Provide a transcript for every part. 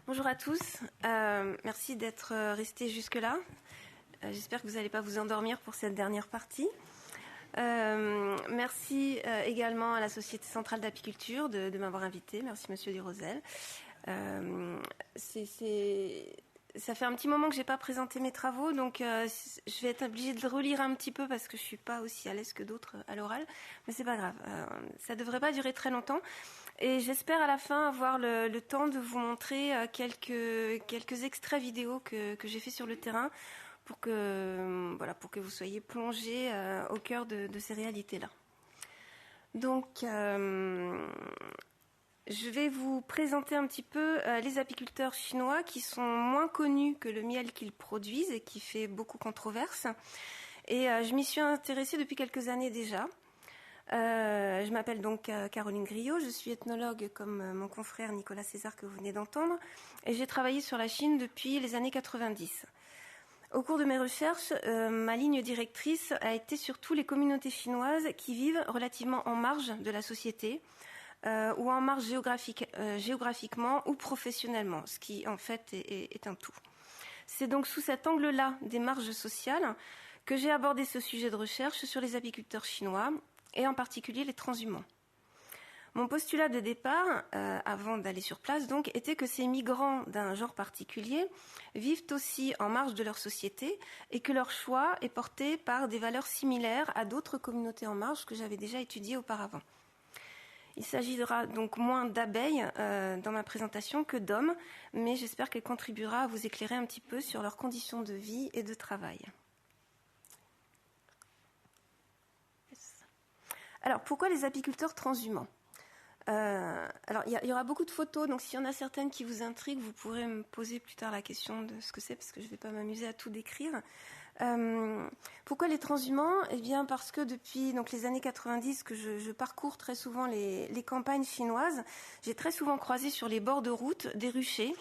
Bonjour à tous, merci d'être restés jusque-là. J'espère que vous n'allez pas vous endormir pour cette dernière partie. Merci également à la Société Centrale d'Apiculture de m'avoir invité. Merci Monsieur Durosel. Ça fait un petit moment que j'ai pas présenté mes travaux, donc je vais être obligée de relire un petit peu parce que je suis pas aussi à l'aise que d'autres à l'oral, mais c'est pas grave. Ça devrait pas durer très longtemps. Et j'espère à la fin avoir le temps de vous montrer quelques extraits vidéo que j'ai fait sur le terrain pour que vous soyez plongés au cœur de ces réalités-là. Donc, je vais vous présenter un petit peu les apiculteurs chinois qui sont moins connus que le miel qu'ils produisent et qui fait beaucoup controverse. Et je m'y suis intéressée depuis quelques années déjà. Je m'appelle donc Caroline Griot, je suis ethnologue comme mon confrère Nicolas César que vous venez d'entendre, et j'ai travaillé sur la Chine depuis les années 90. Au cours de mes recherches, ma ligne directrice a été surtout les communautés chinoises qui vivent relativement en marge de la société, ou en marge géographiquement ou professionnellement, ce qui en fait est un tout. C'est donc sous cet angle-là des marges sociales que j'ai abordé ce sujet de recherche sur les apiculteurs chinois, et en particulier les transhumants. Mon postulat de départ, avant d'aller sur place donc, était que ces migrants d'un genre particulier vivent aussi en marge de leur société et que leur choix est porté par des valeurs similaires à d'autres communautés en marge que j'avais déjà étudiées auparavant. Il s'agira donc moins d'abeilles dans ma présentation que d'hommes, mais j'espère qu'elle contribuera à vous éclairer un petit peu sur leurs conditions de vie et de travail. Alors, pourquoi les apiculteurs transhumants ? Alors, il y aura beaucoup de photos, donc s'il y en a certaines qui vous intriguent, vous pourrez me poser plus tard la question de ce que c'est, parce que je ne vais pas m'amuser à tout décrire. Pourquoi les transhumants ? Eh bien, parce que depuis donc les années 90 que je parcours très souvent les campagnes chinoises, j'ai très souvent croisé sur les bords de route des ruchers,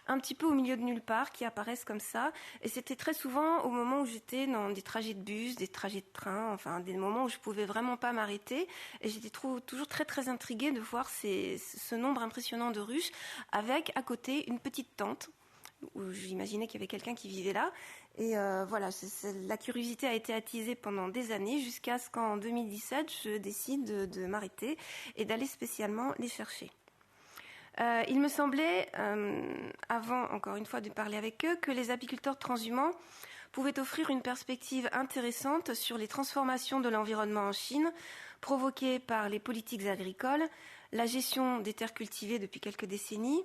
un petit peu au milieu de nulle part, qui apparaissent comme ça. Et c'était très souvent au moment où j'étais dans des trajets de bus, des trajets de train, enfin des moments où je pouvais vraiment pas m'arrêter. Et j'étais toujours très très intriguée de voir ce nombre impressionnant de ruches, avec à côté une petite tente où j'imaginais qu'il y avait quelqu'un qui vivait là. Et voilà, la curiosité a été attisée pendant des années, jusqu'à ce qu'en 2017, je décide de m'arrêter et d'aller spécialement les chercher. Il me semblait, avant encore une fois de parler avec eux, que les apiculteurs transhumants pouvaient offrir une perspective intéressante sur les transformations de l'environnement en Chine, provoquées par les politiques agricoles, la gestion des terres cultivées depuis quelques décennies,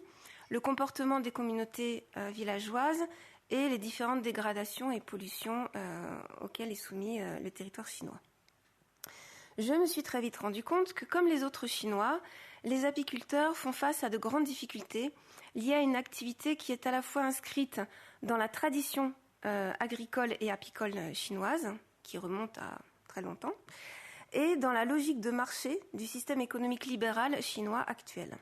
le comportement des communautés villageoises et les différentes dégradations et pollutions auxquelles est soumis le territoire chinois. Je me suis très vite rendu compte que, comme les autres Chinois, les apiculteurs font face à de grandes difficultés liées à une activité qui est à la fois inscrite dans la tradition agricole et apicole chinoise, qui remonte à très longtemps, et dans la logique de marché du système économique libéral chinois actuel.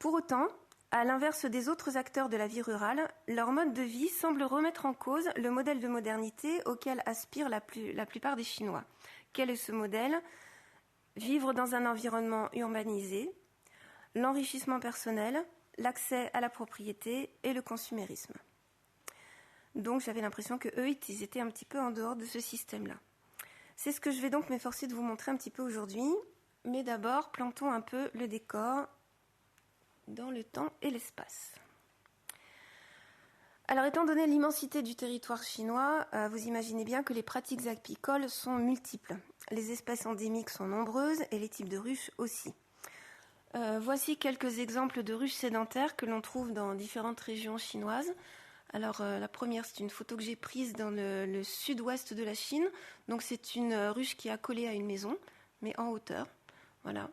Pour autant, à l'inverse des autres acteurs de la vie rurale, leur mode de vie semble remettre en cause le modèle de modernité auquel aspirent la plupart des Chinois. Quel est ce modèle ? Vivre dans un environnement urbanisé, l'enrichissement personnel, l'accès à la propriété et le consumérisme. Donc j'avais l'impression qu'eux, ils étaient un petit peu en dehors de ce système-là. C'est ce que je vais donc m'efforcer de vous montrer un petit peu aujourd'hui. Mais d'abord, plantons un peu le décor dans le temps et l'espace. Alors, étant donné l'immensité du territoire chinois, vous imaginez bien que les pratiques apicoles sont multiples. Les espèces endémiques sont nombreuses et les types de ruches aussi. Voici quelques exemples de ruches sédentaires que l'on trouve dans différentes régions chinoises. Alors, la première, c'est une photo que j'ai prise dans le sud-ouest de la Chine. Donc, c'est une ruche qui est accolée à une maison, mais en hauteur. Voilà.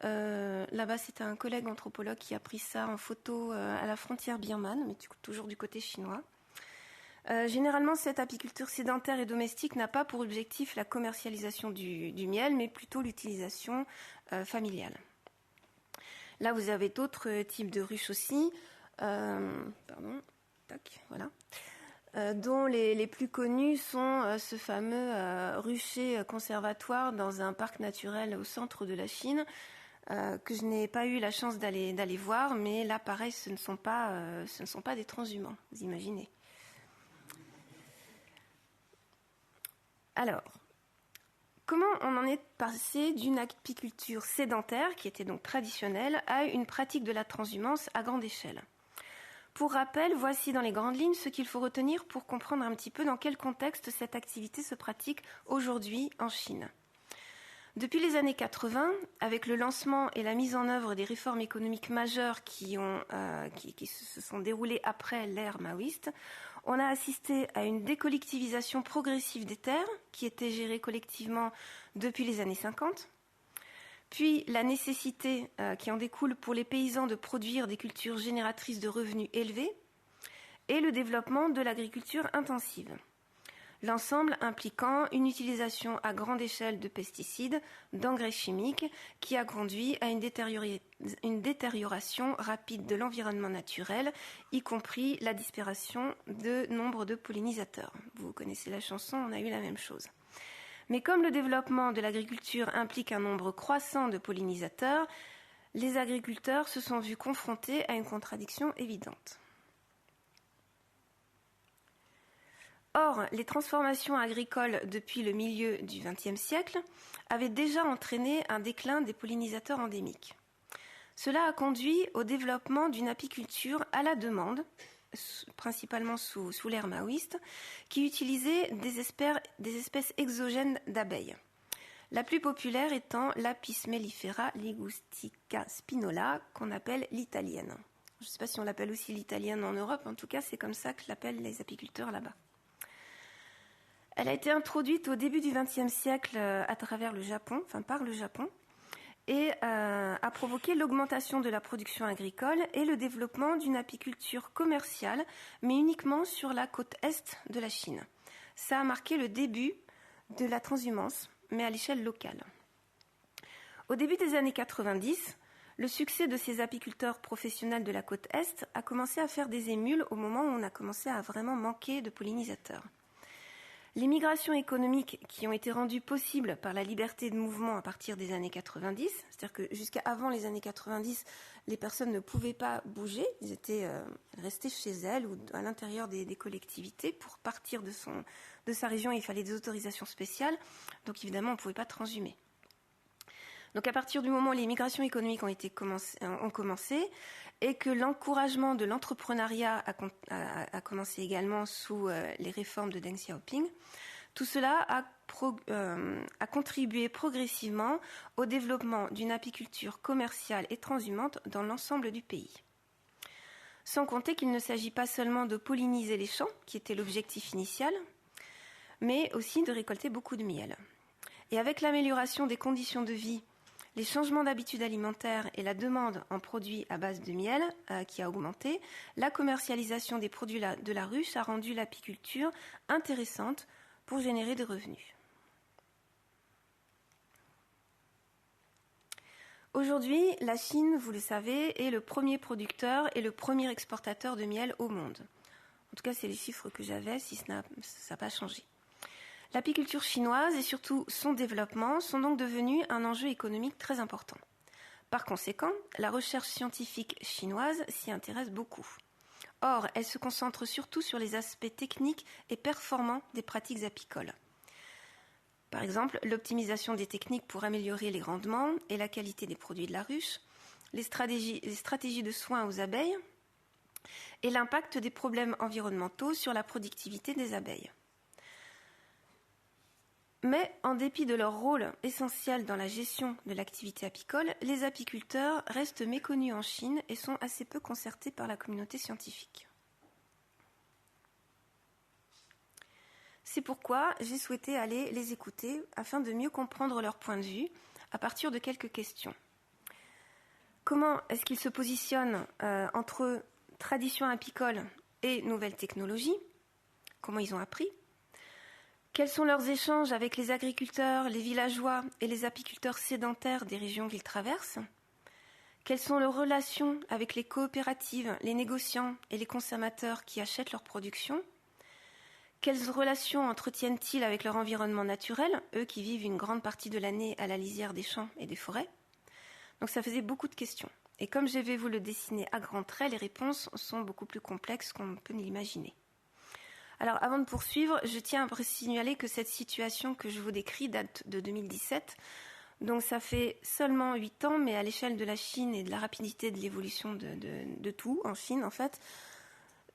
Là-bas, c'est un collègue anthropologue qui a pris ça en photo à la frontière birmane, mais toujours du côté chinois. Généralement, cette apiculture sédentaire et domestique n'a pas pour objectif la commercialisation du miel, mais plutôt l'utilisation familiale. Là, vous avez d'autres types de ruches aussi, dont les plus connus sont ce fameux rucher conservatoire dans un parc naturel au centre de la Chine, que je n'ai pas eu la chance d'aller voir, mais là, pareil, ce ne sont pas des transhumants, vous imaginez. Alors, comment on en est passé d'une apiculture sédentaire, qui était donc traditionnelle, à une pratique de la transhumance à grande échelle ? Pour rappel, voici dans les grandes lignes ce qu'il faut retenir pour comprendre un petit peu dans quel contexte cette activité se pratique aujourd'hui en Chine. Depuis les années 80, avec le lancement et la mise en œuvre des réformes économiques majeures qui se sont déroulées après l'ère maoïste, on a assisté à une décollectivisation progressive des terres qui étaient gérées collectivement depuis les années 50, puis la nécessité qui en découle pour les paysans de produire des cultures génératrices de revenus élevés et le développement de l'agriculture intensive. L'ensemble impliquant une utilisation à grande échelle de pesticides, d'engrais chimiques, qui a conduit à une détérioration rapide de l'environnement naturel, y compris la disparition de nombre de pollinisateurs. Vous connaissez la chanson, on a eu la même chose. Mais comme le développement de l'agriculture implique un nombre croissant de pollinisateurs, les agriculteurs se sont vus confrontés à une contradiction évidente. Or, les transformations agricoles depuis le milieu du XXe siècle avaient déjà entraîné un déclin des pollinisateurs endémiques. Cela a conduit au développement d'une apiculture à la demande, principalement sous l'ère maoïste, qui utilisait des espèces exogènes d'abeilles. La plus populaire étant l'Apis mellifera ligustica spinola, qu'on appelle l'italienne. Je ne sais pas si on l'appelle aussi l'italienne en Europe, en tout cas c'est comme ça que l'appellent les apiculteurs là-bas. Elle a été introduite au début du XXe siècle à travers le Japon, par le Japon, et a provoqué l'augmentation de la production agricole et le développement d'une apiculture commerciale, mais uniquement sur la côte est de la Chine. Ça a marqué le début de la transhumance, mais à l'échelle locale. Au début des années 90, le succès de ces apiculteurs professionnels de la côte est a commencé à faire des émules au moment où on a commencé à vraiment manquer de pollinisateurs. Les migrations économiques qui ont été rendues possibles par la liberté de mouvement à partir des années 90, c'est-à-dire que jusqu'à avant les années 90, les personnes ne pouvaient pas bouger, ils étaient restés chez elles ou à l'intérieur des collectivités. Pour partir de sa région, il fallait des autorisations spéciales, donc évidemment on ne pouvait pas transhumer. Donc à partir du moment où les migrations économiques ont commencé et que l'encouragement de l'entrepreneuriat a commencé également sous les réformes de Deng Xiaoping, tout cela a contribué progressivement au développement d'une apiculture commerciale et transhumante dans l'ensemble du pays. Sans compter qu'il ne s'agit pas seulement de polliniser les champs, qui était l'objectif initial, mais aussi de récolter beaucoup de miel. Et avec l'amélioration des conditions de vie, les changements d'habitudes alimentaires et la demande en produits à base de miel qui a augmenté, la commercialisation des produits de la ruche a rendu l'apiculture intéressante pour générer des revenus. Aujourd'hui, la Chine, vous le savez, est le premier producteur et le premier exportateur de miel au monde. En tout cas, c'est les chiffres que j'avais, si ça n'a pas changé. L'apiculture chinoise et surtout son développement sont donc devenus un enjeu économique très important. Par conséquent, la recherche scientifique chinoise s'y intéresse beaucoup. Or, elle se concentre surtout sur les aspects techniques et performants des pratiques apicoles. Par exemple, l'optimisation des techniques pour améliorer les rendements et la qualité des produits de la ruche, les stratégies de soins aux abeilles et l'impact des problèmes environnementaux sur la productivité des abeilles. Mais en dépit de leur rôle essentiel dans la gestion de l'activité apicole, les apiculteurs restent méconnus en Chine et sont assez peu concertés par la communauté scientifique. C'est pourquoi j'ai souhaité aller les écouter afin de mieux comprendre leur point de vue à partir de quelques questions. Comment est-ce qu'ils se positionnent entre tradition apicole et nouvelles technologies ? Comment ils ont appris ? Quels sont leurs échanges avec les agriculteurs, les villageois et les apiculteurs sédentaires des régions qu'ils traversent ? Quelles sont leurs relations avec les coopératives, les négociants et les consommateurs qui achètent leur production ? Quelles relations entretiennent-ils avec leur environnement naturel, eux qui vivent une grande partie de l'année à la lisière des champs et des forêts ? Donc ça faisait beaucoup de questions. Et comme je vais vous le dessiner à grands traits, les réponses sont beaucoup plus complexes qu'on peut l'imaginer. Alors avant de poursuivre, je tiens à signaler que cette situation que je vous décris date de 2017. Donc ça fait seulement 8 ans, mais à l'échelle de la Chine et de la rapidité de l'évolution de tout en Chine, en fait,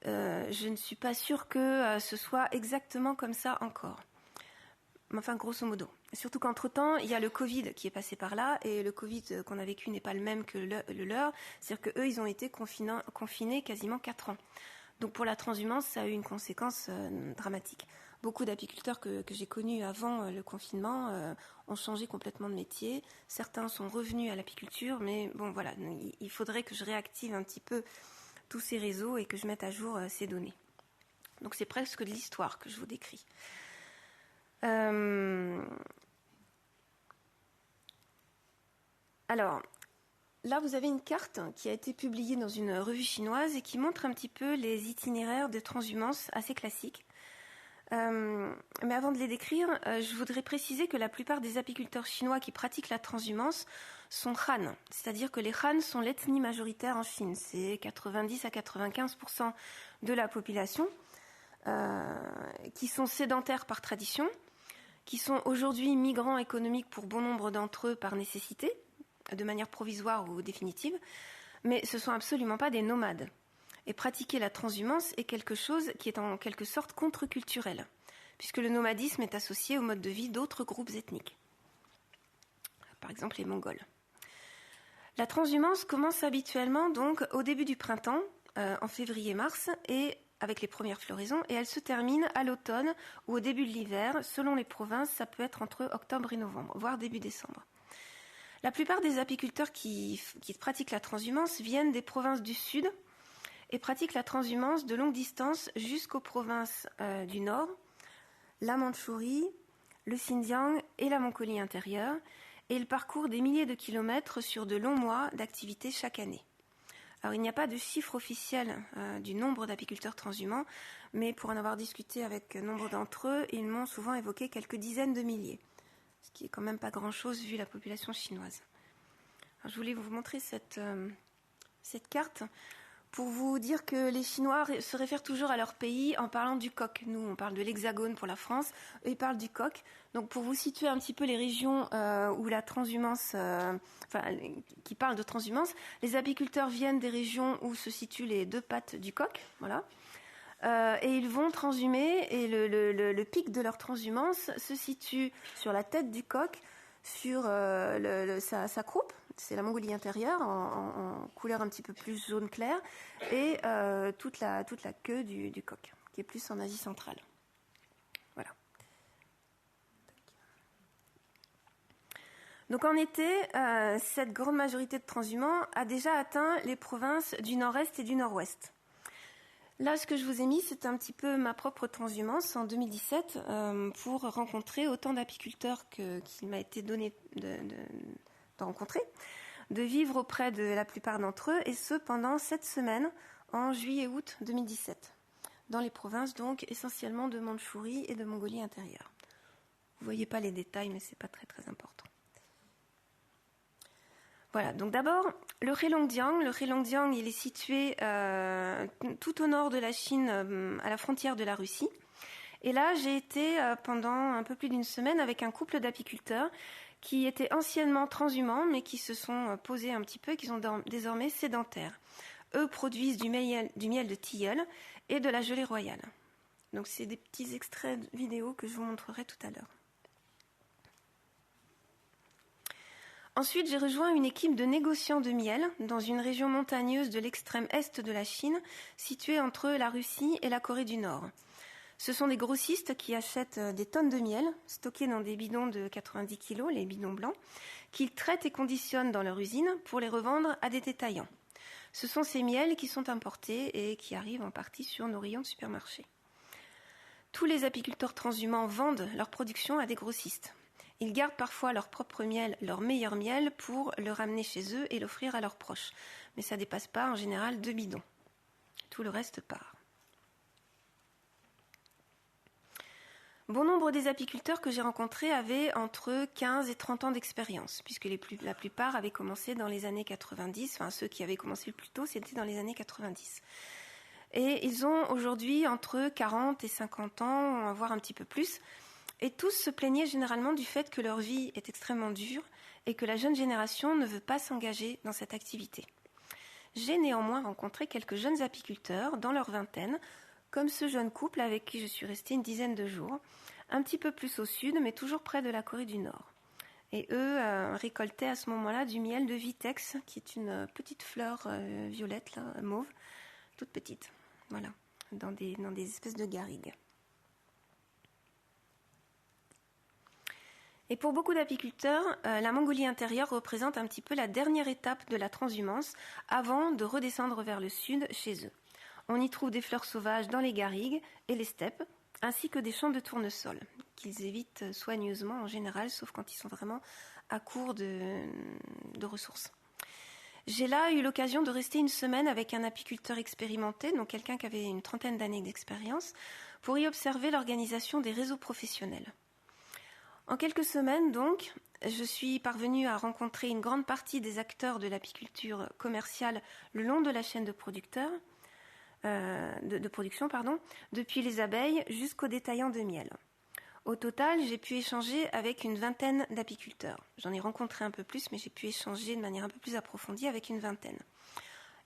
je ne suis pas sûre que ce soit exactement comme ça encore. Enfin, grosso modo. Surtout qu'entre-temps, il y a le Covid qui est passé par là, et le Covid qu'on a vécu n'est pas le même que le leur. C'est-à-dire qu'eux, ils ont été confinés quasiment 4 ans. Donc pour la transhumance, ça a eu une conséquence dramatique. Beaucoup d'apiculteurs que j'ai connus avant le confinement ont changé complètement de métier. Certains sont revenus à l'apiculture, mais bon voilà, il faudrait que je réactive un petit peu tous ces réseaux et que je mette à jour ces données. Donc c'est presque de l'histoire que je vous décris. Alors, là vous avez une carte qui a été publiée dans une revue chinoise et qui montre un petit peu les itinéraires de transhumance assez classiques. Mais avant de les décrire, je voudrais préciser que la plupart des apiculteurs chinois qui pratiquent la transhumance sont Han, c'est-à-dire que les Han sont l'ethnie majoritaire en Chine. C'est 90 à 95% de la population qui sont sédentaires par tradition, qui sont aujourd'hui migrants économiques pour bon nombre d'entre eux par nécessité, de manière provisoire ou définitive, mais ce ne sont absolument pas des nomades. Et pratiquer la transhumance est quelque chose qui est en quelque sorte contre-culturel, puisque le nomadisme est associé au mode de vie d'autres groupes ethniques, par exemple les Mongols. La transhumance commence habituellement donc au début du printemps, en février-mars, et avec les premières floraisons, et elle se termine à l'automne ou au début de l'hiver. Selon les provinces, ça peut être entre octobre et novembre, voire début décembre. La plupart des apiculteurs qui pratiquent la transhumance viennent des provinces du sud, et pratique la transhumance de longue distance jusqu'aux provinces du Nord, la Mandchourie, le Xinjiang et la Mongolie intérieure, et il parcourt des milliers de kilomètres sur de longs mois d'activité chaque année. Alors il n'y a pas de chiffre officiel du nombre d'apiculteurs transhumants, mais pour en avoir discuté avec nombre d'entre eux, ils m'ont souvent évoqué quelques dizaines de milliers, ce qui est quand même pas grand-chose vu la population chinoise. Alors, je voulais vous montrer cette carte pour vous dire que les Chinois se réfèrent toujours à leur pays en parlant du coq. Nous, on parle de l'hexagone pour la France, eux, ils parlent du coq. Donc, pour vous situer un petit peu les régions où la transhumance, qui parlent de transhumance, les apiculteurs viennent des régions où se situent les 2 pattes du coq, voilà. Et ils vont transhumer, et le pic de leur transhumance se situe sur la tête du coq, sur sa croupe, c'est la Mongolie intérieure, en couleur un petit peu plus jaune clair, et toute la queue du coq, qui est plus en Asie centrale. Voilà. Donc en été, cette grande majorité de transhumants a déjà atteint les provinces du nord-est et du nord-ouest. Là, ce que je vous ai mis, c'est un petit peu ma propre transhumance en 2017 pour rencontrer autant d'apiculteurs qu'il m'a été donné de rencontrer, de vivre auprès de la plupart d'entre eux, et ce pendant 7 semaines en juillet-août 2017, dans les provinces donc essentiellement de Mandchourie et de Mongolie intérieure. Vous ne voyez pas les détails, mais ce n'est pas très très important. Voilà, donc d'abord, le Heilongjiang. Le Heilongjiang, il est situé tout au nord de la Chine, à la frontière de la Russie. Et là, j'ai été pendant un peu plus d'une semaine avec un couple d'apiculteurs qui étaient anciennement transhumants, mais qui se sont posés un petit peu et qui sont désormais sédentaires. Eux produisent du miel de tilleul et de la gelée royale. Donc c'est des petits extraits vidéo que je vous montrerai tout à l'heure. Ensuite, j'ai rejoint une équipe de négociants de miel dans une région montagneuse de l'extrême est de la Chine, située entre la Russie et la Corée du Nord. Ce sont des grossistes qui achètent des tonnes de miel, stockés dans des bidons de 90 kg, les bidons blancs, qu'ils traitent et conditionnent dans leur usine pour les revendre à des détaillants. Ce sont ces miels qui sont importés et qui arrivent en partie sur nos rayons de supermarché. Tous les apiculteurs transhumants vendent leur production à des grossistes. Ils gardent parfois leur propre miel, leur meilleur miel, pour le ramener chez eux et l'offrir à leurs proches. Mais ça ne dépasse pas en général 2 bidons. Tout le reste part. Bon nombre des apiculteurs que j'ai rencontrés avaient entre 15 et 30 ans d'expérience, puisque la plupart avaient commencé dans les années 90, enfin ceux qui avaient commencé le plus tôt, c'était dans les années 90. Et ils ont aujourd'hui entre 40 et 50 ans, voire un petit peu plus, et tous se plaignaient généralement du fait que leur vie est extrêmement dure et que la jeune génération ne veut pas s'engager dans cette activité. J'ai néanmoins rencontré quelques jeunes apiculteurs dans leur vingtaine, comme ce jeune couple avec qui je suis restée une dizaine de jours, un petit peu plus au sud, mais toujours près de la Corée du Nord. Et eux récoltaient à ce moment-là du miel de Vitex, qui est une petite fleur violette, là, mauve, toute petite, voilà, dans des espèces de garrigues. Et pour beaucoup d'apiculteurs, la Mongolie intérieure représente un petit peu la dernière étape de la transhumance avant de redescendre vers le sud chez eux. On y trouve des fleurs sauvages dans les garrigues et les steppes, ainsi que des champs de tournesol, qu'ils évitent soigneusement en général, sauf quand ils sont vraiment à court de ressources. J'ai là eu l'occasion de rester une semaine avec un apiculteur expérimenté, donc quelqu'un qui avait une trentaine d'années d'expérience, pour y observer l'organisation des réseaux professionnels. En quelques semaines, donc, je suis parvenue à rencontrer une grande partie des acteurs de l'apiculture commerciale le long de la chaîne de production, depuis les abeilles jusqu'aux détaillants de miel. Au total, j'ai pu échanger avec une vingtaine d'apiculteurs. J'en ai rencontré un peu plus, mais j'ai pu échanger de manière un peu plus approfondie avec une vingtaine.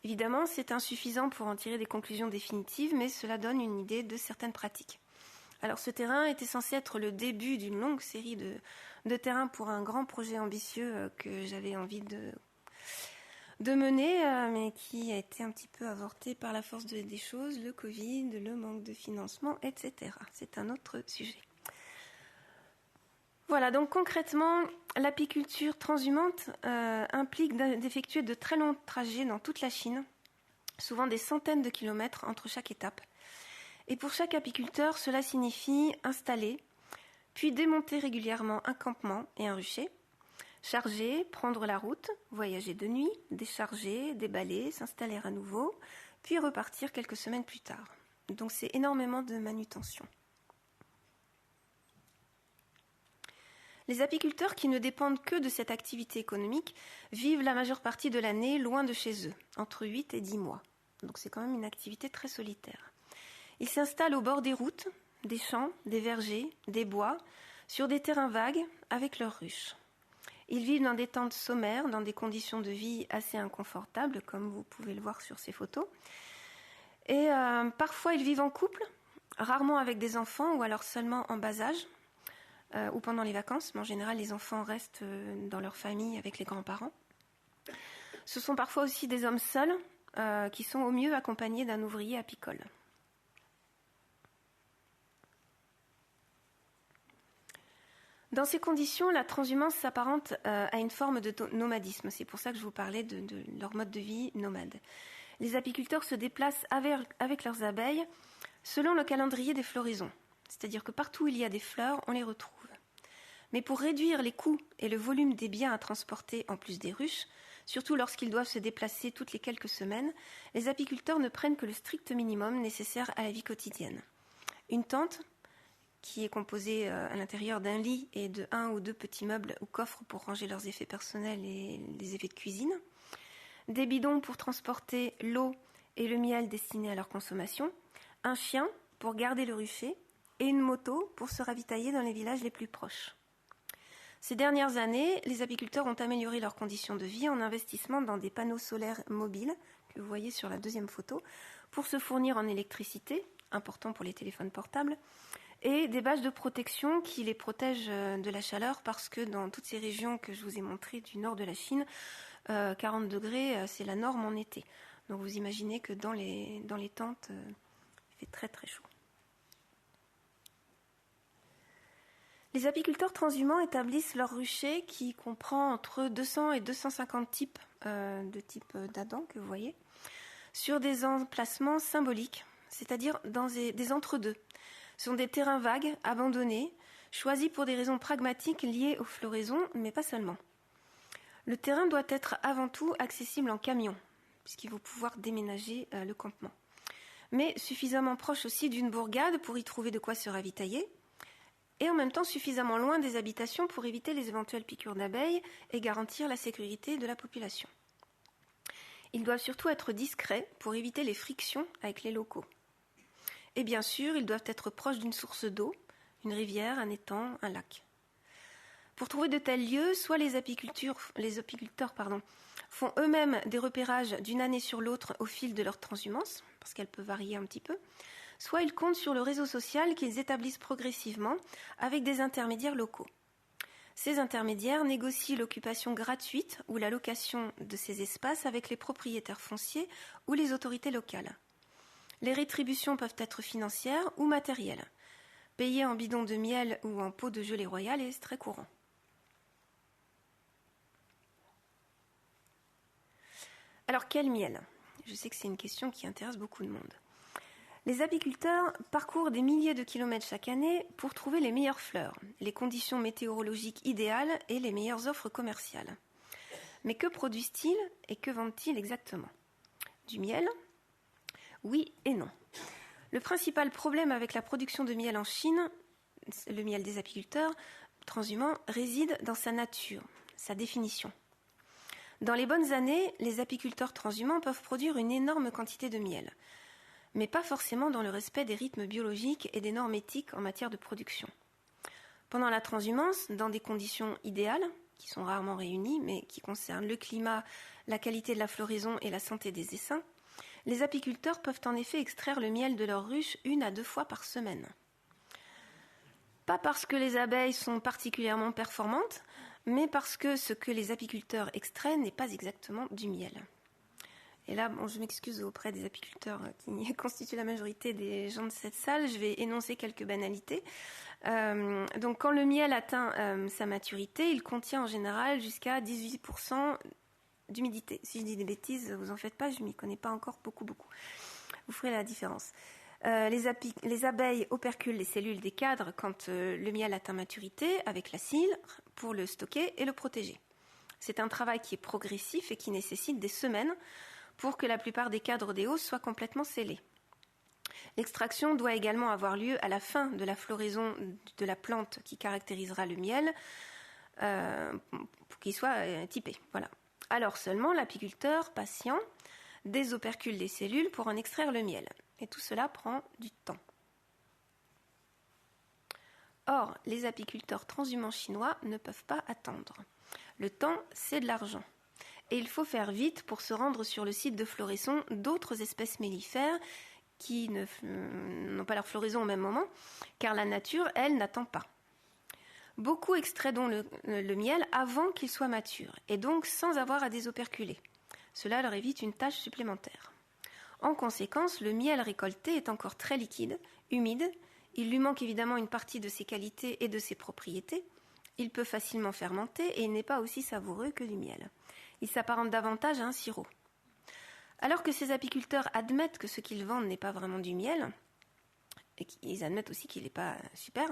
Évidemment, c'est insuffisant pour en tirer des conclusions définitives, mais cela donne une idée de certaines pratiques. Alors ce terrain était censé être le début d'une longue série de terrains pour un grand projet ambitieux que j'avais envie de mener, mais qui a été un petit peu avorté par la force des choses, le Covid, le manque de financement, etc. C'est un autre sujet. Voilà, donc concrètement, l'apiculture transhumante implique d'effectuer de très longs trajets dans toute la Chine, souvent des centaines de kilomètres entre chaque étape. Et pour chaque apiculteur, cela signifie installer, puis démonter régulièrement un campement et un rucher, charger, prendre la route, voyager de nuit, décharger, déballer, s'installer à nouveau, puis repartir quelques semaines plus tard. Donc c'est énormément de manutention. Les apiculteurs qui ne dépendent que de cette activité économique vivent la majeure partie de l'année loin de chez eux, entre 8 et 10 mois. Donc c'est quand même une activité très solitaire. Ils s'installent au bord des routes, des champs, des vergers, des bois, sur des terrains vagues avec leurs ruches. Ils vivent dans des tentes sommaires, dans des conditions de vie assez inconfortables, comme vous pouvez le voir sur ces photos. Et parfois, ils vivent en couple, rarement avec des enfants ou alors seulement en bas âge ou pendant les vacances. Mais en général, les enfants restent dans leur famille avec les grands-parents. Ce sont parfois aussi des hommes seuls qui sont au mieux accompagnés d'un ouvrier apicole. Dans ces conditions, la transhumance s'apparente à une forme de nomadisme. C'est pour ça que je vous parlais de leur mode de vie nomade. Les apiculteurs se déplacent avec leurs abeilles selon le calendrier des floraisons. C'est-à-dire que partout où il y a des fleurs, on les retrouve. Mais pour réduire les coûts et le volume des biens à transporter en plus des ruches, surtout lorsqu'ils doivent se déplacer toutes les quelques semaines, les apiculteurs ne prennent que le strict minimum nécessaire à la vie quotidienne. Une tente, qui est composée à l'intérieur d'un lit et de 1 ou 2 petits meubles ou coffres pour ranger leurs effets personnels et les effets de cuisine, des bidons pour transporter l'eau et le miel destinés à leur consommation, un chien pour garder le rucher et une moto pour se ravitailler dans les villages les plus proches. Ces dernières années, les apiculteurs ont amélioré leurs conditions de vie en investissant dans des panneaux solaires mobiles, que vous voyez sur la deuxième photo, pour se fournir en électricité, important pour les téléphones portables, et des bâches de protection qui les protègent de la chaleur parce que dans toutes ces régions que je vous ai montrées du nord de la Chine, 40 degrés, c'est la norme en été. Donc vous imaginez que dans les tentes, il fait très très chaud. Les apiculteurs transhumants établissent leur rucher qui comprend entre 200 et 250 types d'Adam que vous voyez, sur des emplacements symboliques, c'est-à-dire dans des entre-deux. Ce sont des terrains vagues, abandonnés, choisis pour des raisons pragmatiques liées aux floraisons, mais pas seulement. Le terrain doit être avant tout accessible en camion, puisqu'il faut pouvoir déménager le campement. Mais suffisamment proche aussi d'une bourgade pour y trouver de quoi se ravitailler, et en même temps suffisamment loin des habitations pour éviter les éventuelles piqûres d'abeilles et garantir la sécurité de la population. Ils doivent surtout être discrets pour éviter les frictions avec les locaux. Et bien sûr, ils doivent être proches d'une source d'eau, une rivière, un étang, un lac. Pour trouver de tels lieux, soit les apiculteurs font eux-mêmes des repérages d'une année sur l'autre au fil de leur transhumance, parce qu'elle peut varier un petit peu, soit ils comptent sur le réseau social qu'ils établissent progressivement avec des intermédiaires locaux. Ces intermédiaires négocient l'occupation gratuite ou la location de ces espaces avec les propriétaires fonciers ou les autorités locales. Les rétributions peuvent être financières ou matérielles. Payer en bidon de miel ou en pot de gelée royale est très courant. Alors, quel miel ? Je sais que c'est une question qui intéresse beaucoup de monde. Les apiculteurs parcourent des milliers de kilomètres chaque année pour trouver les meilleures fleurs, les conditions météorologiques idéales et les meilleures offres commerciales. Mais que produisent-ils et que vendent-ils exactement ? Du miel ? Oui et non. Le principal problème avec la production de miel en Chine, le miel des apiculteurs transhumants, réside dans sa nature, sa définition. Dans les bonnes années, les apiculteurs transhumants peuvent produire une énorme quantité de miel, mais pas forcément dans le respect des rythmes biologiques et des normes éthiques en matière de production. Pendant la transhumance, dans des conditions idéales, qui sont rarement réunies, mais qui concernent le climat, la qualité de la floraison et la santé des essaims, les apiculteurs peuvent en effet extraire le miel de leurs ruches 1 à 2 fois par semaine. Pas parce que les abeilles sont particulièrement performantes, mais parce que ce que les apiculteurs extraient n'est pas exactement du miel. Et là, je m'excuse auprès des apiculteurs qui constituent la majorité des gens de cette salle, je vais énoncer quelques banalités. Donc, quand le miel atteint sa maturité, il contient en général jusqu'à 18% d'humidité. Si je dis des bêtises, vous en faites pas, je m'y connais pas encore beaucoup. Vous ferez la différence. Les abeilles operculent les cellules des cadres quand le miel atteint maturité avec la cire pour le stocker et le protéger. C'est un travail qui est progressif et qui nécessite des semaines pour que la plupart des cadres des hausses soient complètement scellés. L'extraction doit également avoir lieu à la fin de la floraison de la plante qui caractérisera le miel pour qu'il soit typé. Voilà. Alors seulement l'apiculteur patient désopercule les cellules pour en extraire le miel. Et tout cela prend du temps. Or, les apiculteurs transhumants chinois ne peuvent pas attendre. Le temps, c'est de l'argent. Et il faut faire vite pour se rendre sur le site de floraison d'autres espèces mellifères qui n'ont pas leur floraison au même moment, car la nature, elle, n'attend pas. Beaucoup extraient donc le miel avant qu'il soit mature, et donc sans avoir à désoperculer. Cela leur évite une tâche supplémentaire. En conséquence, le miel récolté est encore très liquide, humide, il lui manque évidemment une partie de ses qualités et de ses propriétés, il peut facilement fermenter et il n'est pas aussi savoureux que du miel. Il s'apparente davantage à un sirop. Alors que ces apiculteurs admettent que ce qu'ils vendent n'est pas vraiment du miel, et qu'ils admettent aussi qu'il n'est pas super,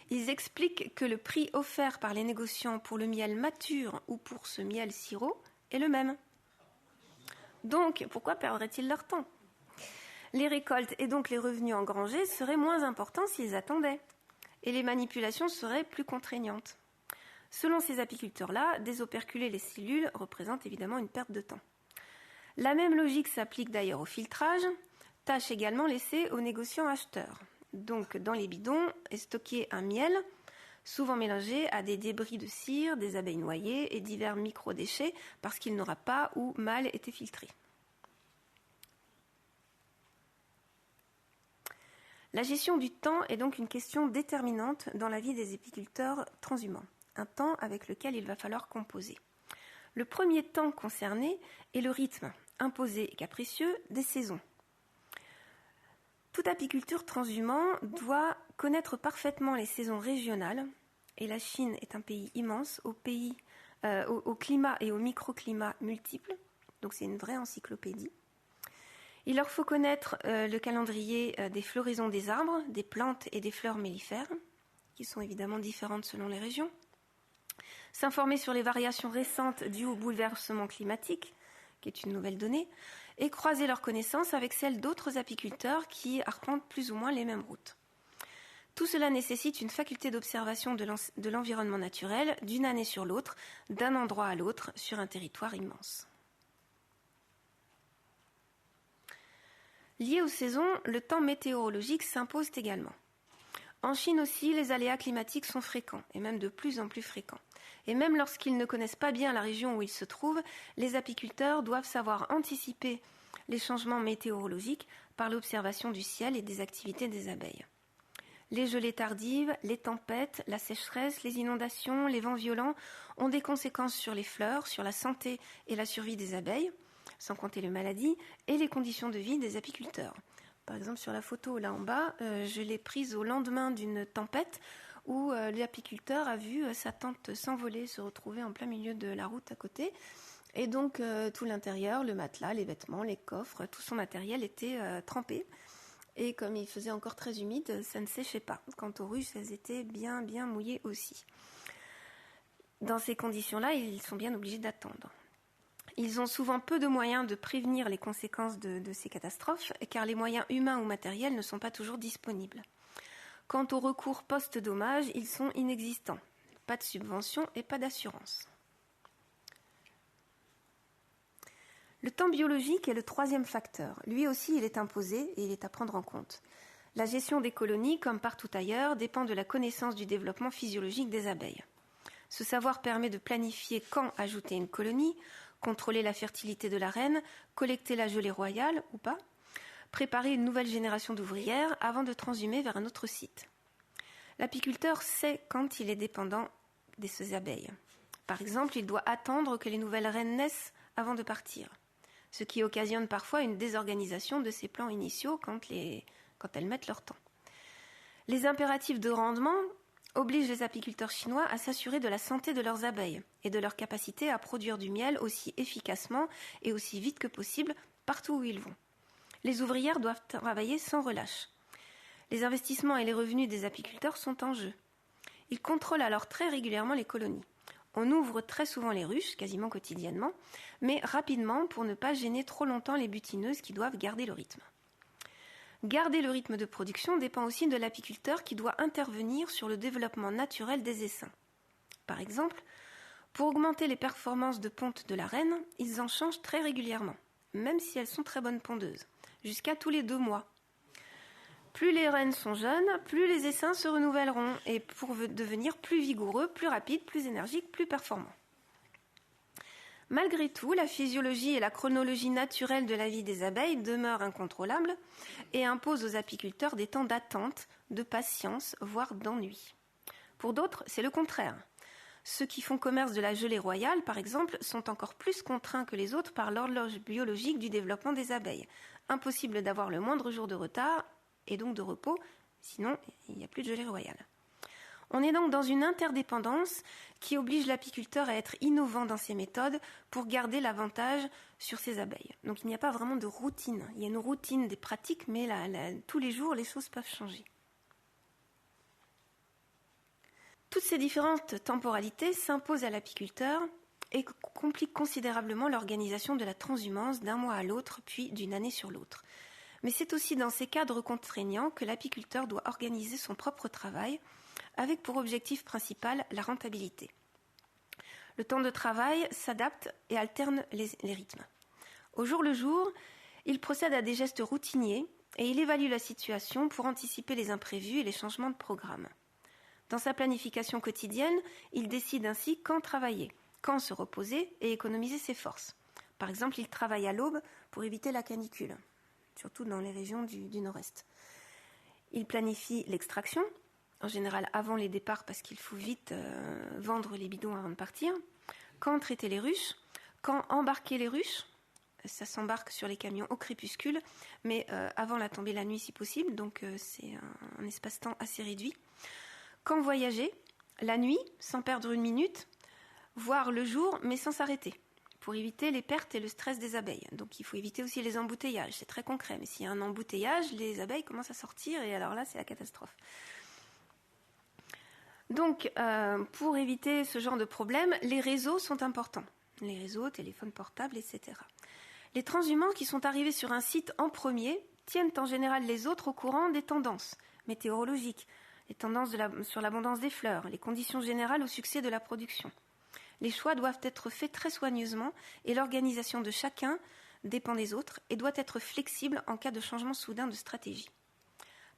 ils expliquent que le prix offert par les négociants pour le miel mature ou pour ce miel sirop est le même. Donc, pourquoi perdraient-ils leur temps ? Les récoltes et donc les revenus engrangés seraient moins importants s'ils attendaient, et les manipulations seraient plus contraignantes. Selon ces apiculteurs-là, désoperculer les cellules représente évidemment une perte de temps. La même logique s'applique d'ailleurs au filtrage, tâche également laissée aux négociants acheteurs. Donc, dans les bidons est stocké un miel, souvent mélangé à des débris de cire, des abeilles noyées et divers microdéchets parce qu'il n'aura pas ou mal été filtré. La gestion du temps est donc une question déterminante dans la vie des apiculteurs transhumants, un temps avec lequel il va falloir composer. Le premier temps concerné est le rythme, imposé et capricieux, des saisons. Tout apiculteur transhumant doit connaître parfaitement les saisons régionales, et la Chine est un pays immense, au climat et au microclimat multiples, donc c'est une vraie encyclopédie. Il leur faut connaître le calendrier des floraisons des arbres, des plantes et des fleurs mellifères, qui sont évidemment différentes selon les régions. S'informer sur les variations récentes dues au bouleversement climatique, qui est une nouvelle donnée, et croiser leurs connaissances avec celles d'autres apiculteurs qui arpentent plus ou moins les mêmes routes. Tout cela nécessite une faculté d'observation de l'environnement naturel d'une année sur l'autre, d'un endroit à l'autre, sur un territoire immense. Lié aux saisons, le temps météorologique s'impose également. En Chine aussi, les aléas climatiques sont fréquents, et même de plus en plus fréquents. Et même lorsqu'ils ne connaissent pas bien la région où ils se trouvent, les apiculteurs doivent savoir anticiper les changements météorologiques par l'observation du ciel et des activités des abeilles. Les gelées tardives, les tempêtes, la sécheresse, les inondations, les vents violents ont des conséquences sur les fleurs, sur la santé et la survie des abeilles, sans compter les maladies et les conditions de vie des apiculteurs. Par exemple, sur la photo là en bas, je l'ai prise au lendemain d'une tempête où l'apiculteur a vu sa tente s'envoler, se retrouver en plein milieu de la route à côté. Et donc, tout l'intérieur, le matelas, les vêtements, les coffres, tout son matériel était trempé. Et comme il faisait encore très humide, ça ne séchait pas. Quant aux ruches, elles étaient bien mouillées aussi. Dans ces conditions-là, ils sont bien obligés d'attendre. Ils ont souvent peu de moyens de prévenir les conséquences de ces catastrophes, car les moyens humains ou matériels ne sont pas toujours disponibles. Quant aux recours post-dommage, ils sont inexistants. Pas de subvention et pas d'assurance. Le temps biologique est le troisième facteur. Lui aussi, il est imposé et il est à prendre en compte. La gestion des colonies, comme partout ailleurs, dépend de la connaissance du développement physiologique des abeilles. Ce savoir permet de planifier quand ajouter une colonie, contrôler la fertilité de la reine, collecter la gelée royale ou pas, préparer une nouvelle génération d'ouvrières avant de transhumer vers un autre site. L'apiculteur sait quand il est dépendant de ces abeilles. Par exemple, il doit attendre que les nouvelles reines naissent avant de partir, ce qui occasionne parfois une désorganisation de ses plans initiaux quand elles mettent leur temps. Les impératifs de rendement obligent les apiculteurs chinois à s'assurer de la santé de leurs abeilles et de leur capacité à produire du miel aussi efficacement et aussi vite que possible partout où ils vont. Les ouvrières doivent travailler sans relâche. Les investissements et les revenus des apiculteurs sont en jeu. Ils contrôlent alors très régulièrement les colonies. On ouvre très souvent les ruches, quasiment quotidiennement, mais rapidement pour ne pas gêner trop longtemps les butineuses qui doivent garder le rythme. Garder le rythme de production dépend aussi de l'apiculteur qui doit intervenir sur le développement naturel des essaims. Par exemple, pour augmenter les performances de ponte de la reine, ils en changent très régulièrement, même si elles sont très bonnes pondeuses, jusqu'à tous les 2 mois. Plus les reines sont jeunes, plus les essaims se renouvelleront et pour devenir plus vigoureux, plus rapides, plus énergiques, plus performants. Malgré tout, la physiologie et la chronologie naturelle de la vie des abeilles demeurent incontrôlables et imposent aux apiculteurs des temps d'attente, de patience, voire d'ennui. Pour d'autres, c'est le contraire. Ceux qui font commerce de la gelée royale, par exemple, sont encore plus contraints que les autres par l'horloge biologique du développement des abeilles. Impossible d'avoir le moindre jour de retard et donc de repos, sinon il n'y a plus de gelée royale. On est donc dans une interdépendance qui oblige l'apiculteur à être innovant dans ses méthodes pour garder l'avantage sur ses abeilles. Donc il n'y a pas vraiment de routine. Il y a une routine des pratiques, mais tous les jours, les choses peuvent changer. Toutes ces différentes temporalités s'imposent à l'apiculteur et compliquent considérablement l'organisation de la transhumance d'un mois à l'autre, puis d'une année sur l'autre. Mais c'est aussi dans ces cadres contraignants que l'apiculteur doit organiser son propre travail, avec pour objectif principal la rentabilité. Le temps de travail s'adapte et alterne les rythmes. Au jour le jour, il procède à des gestes routiniers et il évalue la situation pour anticiper les imprévus et les changements de programme. Dans sa planification quotidienne, il décide ainsi quand travailler, quand se reposer et économiser ses forces. Par exemple, il travaille à l'aube pour éviter la canicule, surtout dans les régions du nord-est. Il planifie l'extraction, en général avant les départs parce qu'il faut vite vendre les bidons avant de partir. Quand traiter les ruches, quand embarquer les ruches, ça s'embarque sur les camions au crépuscule, mais avant la tombée la nuit si possible, donc c'est un espace-temps assez réduit. Quand voyager, la nuit, sans perdre une minute, voire le jour, mais sans s'arrêter, pour éviter les pertes et le stress des abeilles. Donc il faut éviter aussi les embouteillages, c'est très concret, mais s'il y a un embouteillage, les abeilles commencent à sortir et alors là c'est la catastrophe. Donc pour éviter ce genre de problème, les réseaux sont importants. Les réseaux, téléphones portables, etc. Les transhumants qui sont arrivés sur un site en premier tiennent en général les autres au courant des tendances météorologiques, les tendances sur l'abondance des fleurs, les conditions générales au succès de la production. Les choix doivent être faits très soigneusement et l'organisation de chacun dépend des autres et doit être flexible en cas de changement soudain de stratégie.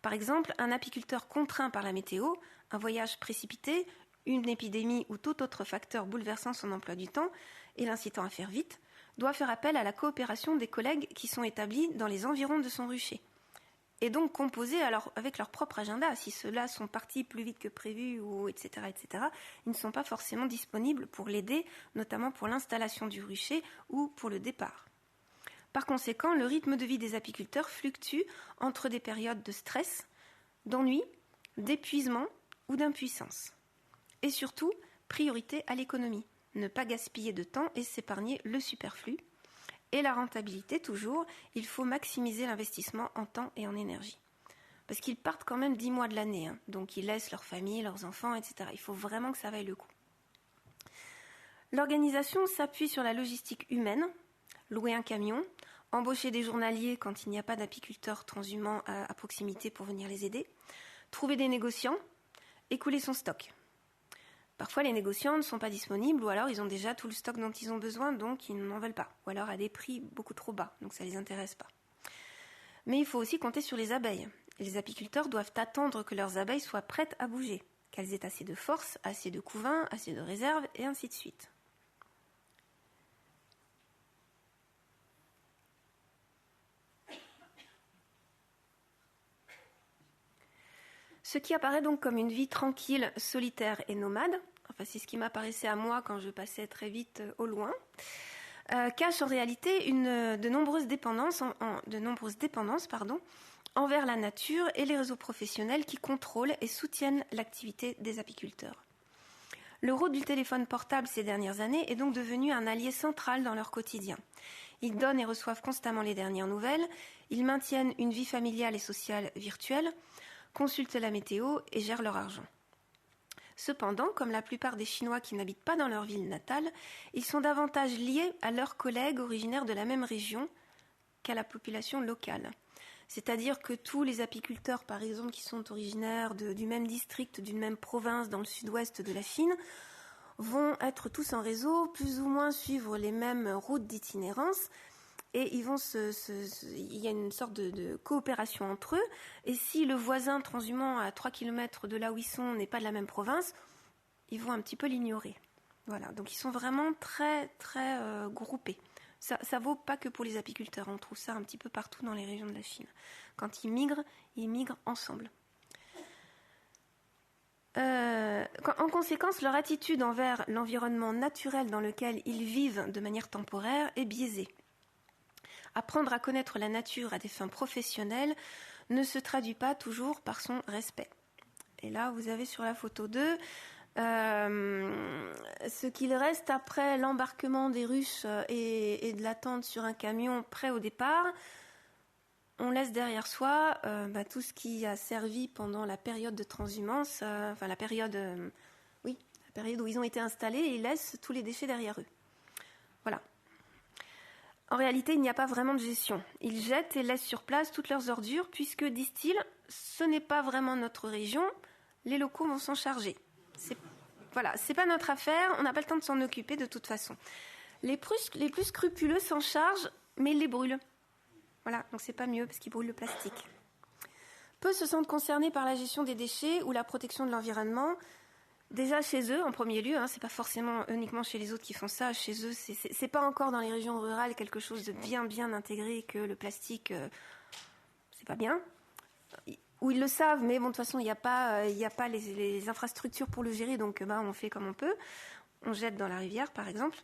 Par exemple, un apiculteur contraint par la météo, un voyage précipité, une épidémie ou tout autre facteur bouleversant son emploi du temps et l'incitant à faire vite, doit faire appel à la coopération des collègues qui sont établis dans les environs de son rucher. Et donc composer avec leur propre agenda. Si ceux-là sont partis plus vite que prévu, etc., ils ne sont pas forcément disponibles pour l'aider, notamment pour l'installation du rucher ou pour le départ. Par conséquent, le rythme de vie des apiculteurs fluctue entre des périodes de stress, d'ennui, d'épuisement ou d'impuissance. Et surtout, priorité à l'économie. Ne pas gaspiller de temps et s'épargner le superflu. Et la rentabilité, toujours, il faut maximiser l'investissement en temps et en énergie. Parce qu'ils partent quand même 10 mois de l'année, hein, donc ils laissent leur famille, leurs enfants, etc. Il faut vraiment que ça vaille le coup. L'organisation s'appuie sur la logistique humaine, louer un camion, embaucher des journaliers quand il n'y a pas d'apiculteurs transhumants à proximité pour venir les aider, trouver des négociants, écouler son stock. Parfois, les négociants ne sont pas disponibles ou alors ils ont déjà tout le stock dont ils ont besoin, donc ils n'en veulent pas. Ou alors à des prix beaucoup trop bas, donc ça ne les intéresse pas. Mais il faut aussi compter sur les abeilles. Les apiculteurs doivent attendre que leurs abeilles soient prêtes à bouger, qu'elles aient assez de force, assez de couvain, assez de réserve, et ainsi de suite. Ce qui apparaît donc comme une vie tranquille, solitaire et nomade, enfin c'est ce qui m'apparaissait à moi quand je passais très vite au loin, cache en réalité de nombreuses dépendances envers la nature et les réseaux professionnels qui contrôlent et soutiennent l'activité des apiculteurs. Le rôle du téléphone portable ces dernières années est donc devenu un allié central dans leur quotidien. Ils donnent et reçoivent constamment les dernières nouvelles, ils maintiennent une vie familiale et sociale virtuelle, consultent la météo et gèrent leur argent. Cependant, comme la plupart des Chinois qui n'habitent pas dans leur ville natale, ils sont davantage liés à leurs collègues originaires de la même région qu'à la population locale. C'est-à-dire que tous les apiculteurs, par exemple, qui sont originaires du même district, d'une même province dans le sud-ouest de la Chine, vont être tous en réseau, plus ou moins suivre les mêmes routes d'itinérance, et ils vont il y a une sorte de coopération entre eux. Et si le voisin transhumant à 3 km de là où ils sont n'est pas de la même province, ils vont un petit peu l'ignorer. Voilà, donc ils sont vraiment très, très groupés. Ça vaut pas que pour les apiculteurs, on trouve ça un petit peu partout dans les régions de la Chine. Quand ils migrent ensemble. En conséquence, leur attitude envers l'environnement naturel dans lequel ils vivent de manière temporaire est biaisée. Apprendre à connaître la nature à des fins professionnelles ne se traduit pas toujours par son respect. Et là, vous avez sur la photo 2 ce qu'il reste après l'embarquement des ruches et de l'attente sur un camion prêt au départ. On laisse derrière soi tout ce qui a servi pendant la période de transhumance, la période où ils ont été installés, et ils laissent tous les déchets derrière eux. Voilà. En réalité, il n'y a pas vraiment de gestion. Ils jettent et laissent sur place toutes leurs ordures, puisque, disent-ils, ce n'est pas vraiment notre région, les locaux vont s'en charger. C'est pas notre affaire, on n'a pas le temps de s'en occuper de toute façon. Les plus scrupuleux s'en chargent, mais ils les brûlent. Voilà, donc c'est pas mieux, parce qu'ils brûlent le plastique. Peu se sentent concernés par la gestion des déchets ou la protection de l'environnement. Déjà chez eux, en premier lieu, c'est pas forcément uniquement chez les autres qui font ça. Chez eux, c'est pas encore dans les régions rurales quelque chose de bien intégré que le plastique, c'est pas bien. Ou ils le savent, mais bon, de toute façon, il n'y a pas les infrastructures pour le gérer, donc on fait comme on peut. On jette dans la rivière, par exemple.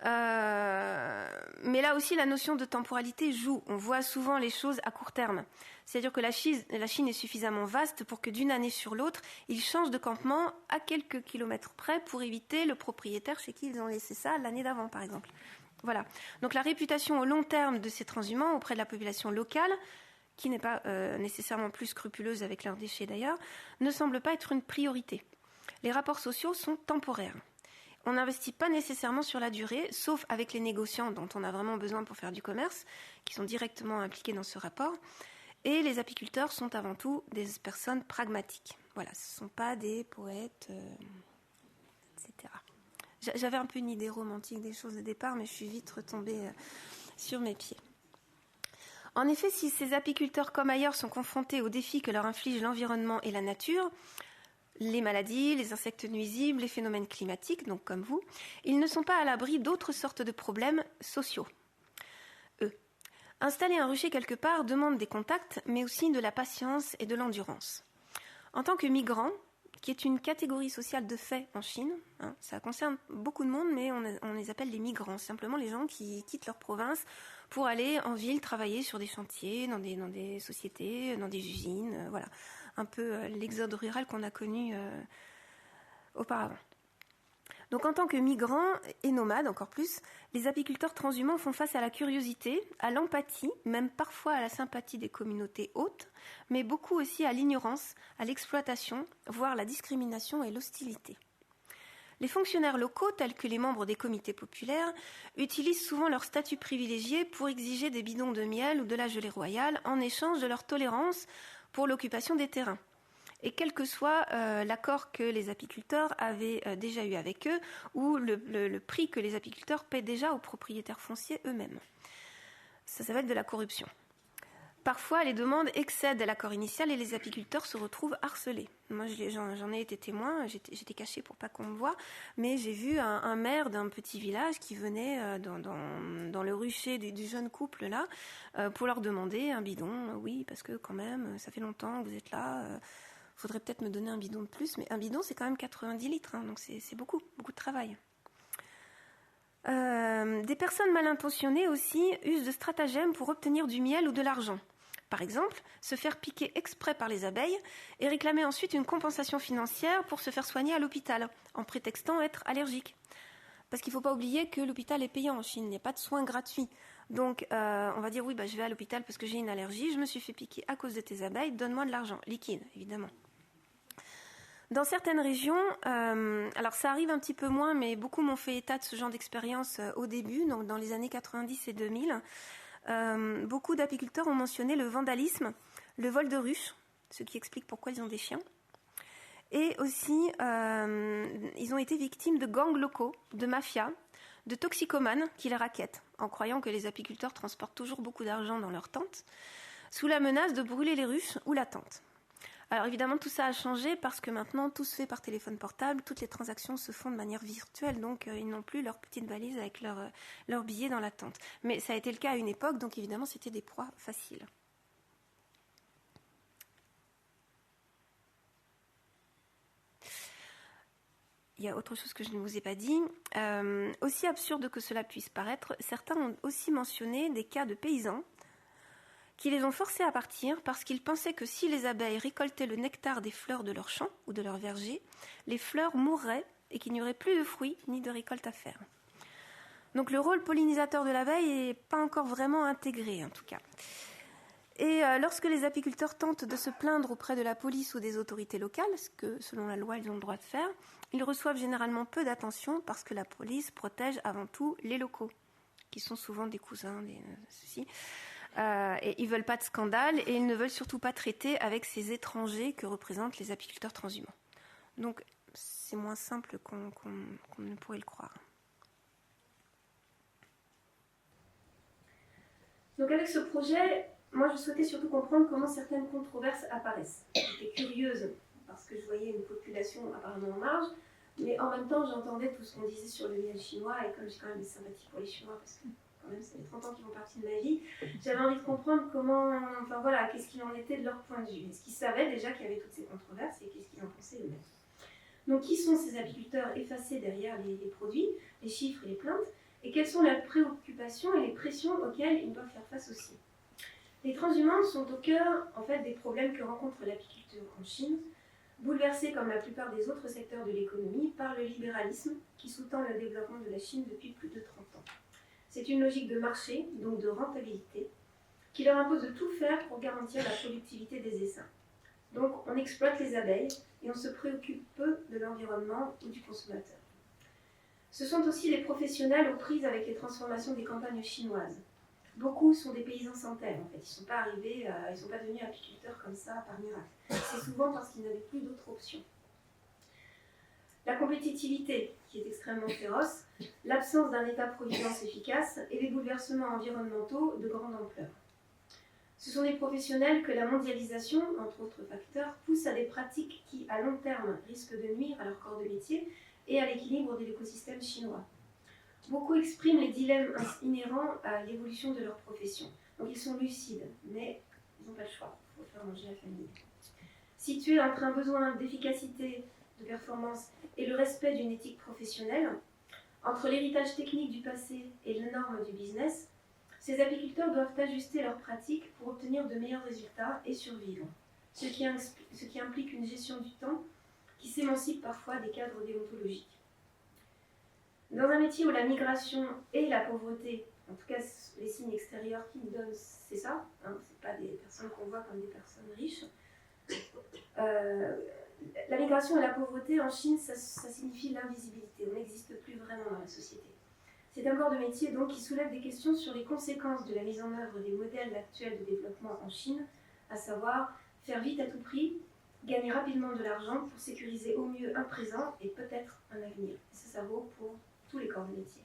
Mais là aussi, la notion de temporalité joue. On voit souvent les choses à court terme. C'est-à-dire que la Chine est suffisamment vaste pour que d'une année sur l'autre, ils changent de campement à quelques kilomètres près pour éviter le propriétaire chez qui ils ont laissé ça l'année d'avant, par exemple. Voilà. Donc la réputation au long terme de ces transhumants auprès de la population locale, qui n'est pas nécessairement plus scrupuleuse avec leurs déchets d'ailleurs, ne semble pas être une priorité. Les rapports sociaux sont temporaires. On n'investit pas nécessairement sur la durée, sauf avec les négociants dont on a vraiment besoin pour faire du commerce, qui sont directement impliqués dans ce rapport. Et les apiculteurs sont avant tout des personnes pragmatiques. Voilà, ce ne sont pas des poètes, etc. J'avais un peu une idée romantique des choses au départ, mais je suis vite retombée sur mes pieds. En effet, si ces apiculteurs comme ailleurs sont confrontés aux défis que leur inflige l'environnement et la nature, les maladies, les insectes nuisibles, les phénomènes climatiques, donc comme vous, ils ne sont pas à l'abri d'autres sortes de problèmes sociaux. Installer un rucher quelque part demande des contacts, mais aussi de la patience et de l'endurance. En tant que migrant, qui est une catégorie sociale de fait en Chine, ça concerne beaucoup de monde, mais on les appelle les migrants, simplement les gens qui quittent leur province pour aller en ville travailler sur des chantiers, dans des sociétés, dans des usines, voilà. Un peu l'exode rural qu'on a connu auparavant. Donc en tant que migrants et nomades encore plus, les apiculteurs transhumants font face à la curiosité, à l'empathie, même parfois à la sympathie des communautés hôtes, mais beaucoup aussi à l'ignorance, à l'exploitation, voire la discrimination et l'hostilité. Les fonctionnaires locaux, tels que les membres des comités populaires, utilisent souvent leur statut privilégié pour exiger des bidons de miel ou de la gelée royale en échange de leur tolérance pour l'occupation des terrains. Et quel que soit l'accord que les apiculteurs avaient déjà eu avec eux, ou le prix que les apiculteurs paient déjà aux propriétaires fonciers eux-mêmes. Ça s'appelle de la corruption. Parfois, les demandes excèdent l'accord initial et les apiculteurs se retrouvent harcelés. Moi, j'en ai été témoin, j'étais cachée pour pas qu'on me voie, mais j'ai vu un maire d'un petit village qui venait dans le rucher du jeune couple là pour leur demander un bidon. Oui, parce que quand même, ça fait longtemps que vous êtes là. Faudrait peut-être me donner un bidon de plus, mais un bidon c'est quand même 90 litres, donc c'est beaucoup de travail. Des personnes mal intentionnées aussi usent de stratagèmes pour obtenir du miel ou de l'argent. Par exemple, se faire piquer exprès par les abeilles et réclamer ensuite une compensation financière pour se faire soigner à l'hôpital, en prétextant être allergique. Parce qu'il ne faut pas oublier que l'hôpital est payant en Chine, il n'y a pas de soins gratuits. Donc on va dire oui, je vais à l'hôpital parce que j'ai une allergie, je me suis fait piquer à cause de tes abeilles, donne-moi de l'argent, liquide évidemment. Dans certaines régions, alors ça arrive un petit peu moins, mais beaucoup m'ont fait état de ce genre d'expérience au début, donc dans les années 90 et 2000. Beaucoup d'apiculteurs ont mentionné le vandalisme, le vol de ruches, ce qui explique pourquoi ils ont des chiens. Et aussi, ils ont été victimes de gangs locaux, de mafias, de toxicomanes qui les rackettent, en croyant que les apiculteurs transportent toujours beaucoup d'argent dans leurs tentes, sous la menace de brûler les ruches ou la tente. Alors évidemment, tout ça a changé parce que maintenant, tout se fait par téléphone portable, toutes les transactions se font de manière virtuelle, donc ils n'ont plus leur petite valise avec leurs billets dans la tente. Mais ça a été le cas à une époque, donc évidemment, c'était des proies faciles. Il y a autre chose que je ne vous ai pas dit. Aussi absurde que cela puisse paraître, certains ont aussi mentionné des cas de paysans qui les ont forcés à partir parce qu'ils pensaient que si les abeilles récoltaient le nectar des fleurs de leur champ ou de leur verger, les fleurs mourraient et qu'il n'y aurait plus de fruits ni de récolte à faire. Donc le rôle pollinisateur de l'abeille n'est pas encore vraiment intégré en tout cas. Et lorsque les apiculteurs tentent de se plaindre auprès de la police ou des autorités locales, ce que selon la loi ils ont le droit de faire, ils reçoivent généralement peu d'attention parce que la police protège avant tout les locaux, qui sont souvent des cousins, ceci. Et ils ne veulent pas de scandale et ils ne veulent surtout pas traiter avec ces étrangers que représentent les apiculteurs transhumants. Donc c'est moins simple qu'on ne pourrait le croire. Donc avec ce projet, moi je souhaitais surtout comprendre comment certaines controverses apparaissent. J'étais curieuse parce que je voyais une population apparemment en marge, mais en même temps j'entendais tout ce qu'on disait sur le miel chinois et comme j'ai quand même des sympathies pour les Chinois parce que quand même, ça fait 30 ans qu'ils font partie de ma vie. J'avais envie de comprendre qu'est-ce qu'il en était de leur point de vue. Est-ce qu'ils savaient déjà qu'il y avait toutes ces controverses et qu'est-ce qu'ils en pensaient eux-mêmes. Donc, qui sont ces apiculteurs effacés derrière les produits, les chiffres et les plaintes, et quelles sont leurs préoccupations et les pressions auxquelles ils doivent faire face aussi. Les transhumants sont au cœur, en fait, des problèmes que rencontre l'apiculture en Chine, bouleversés comme la plupart des autres secteurs de l'économie par le libéralisme qui sous-tend le développement de la Chine depuis plus de 30 ans. C'est une logique de marché, donc de rentabilité, qui leur impose de tout faire pour garantir la productivité des essaims. Donc on exploite les abeilles et on se préoccupe peu de l'environnement ou du consommateur. Ce sont aussi les professionnels aux prises avec les transformations des campagnes chinoises. Beaucoup sont des paysans sans terre, en fait. Ils ne sont pas arrivés, ils ne sont pas devenus apiculteurs comme ça par miracle. C'est souvent parce qu'ils n'avaient plus d'autres options. La compétitivité, qui est extrêmement féroce, l'absence d'un État-providence efficace et les bouleversements environnementaux de grande ampleur. Ce sont des professionnels que la mondialisation, entre autres facteurs, pousse à des pratiques qui, à long terme, risquent de nuire à leur corps de métier et à l'équilibre de l'écosystème chinois. Beaucoup expriment les dilemmes inhérents à l'évolution de leur profession. Donc ils sont lucides, mais ils n'ont pas le choix. Il faut faire manger la famille. Situés entre un besoin d'efficacité, de performance et le respect d'une éthique professionnelle, entre l'héritage technique du passé et les normes du business, ces apiculteurs doivent ajuster leurs pratiques pour obtenir de meilleurs résultats et survivre, ce qui implique une gestion du temps qui s'émancipe parfois des cadres déontologiques. Dans un métier où la migration et la pauvreté, en tout cas les signes extérieurs qui nous donnent, c'est ça, hein, c'est pas des personnes qu'on voit comme des personnes riches. La migration et la pauvreté en Chine, ça signifie l'invisibilité, on n'existe plus vraiment dans la société. C'est un corps de métier donc qui soulève des questions sur les conséquences de la mise en œuvre des modèles actuels de développement en Chine, à savoir faire vite à tout prix, gagner rapidement de l'argent pour sécuriser au mieux un présent et peut-être un avenir. Et ça vaut pour tous les corps de métier.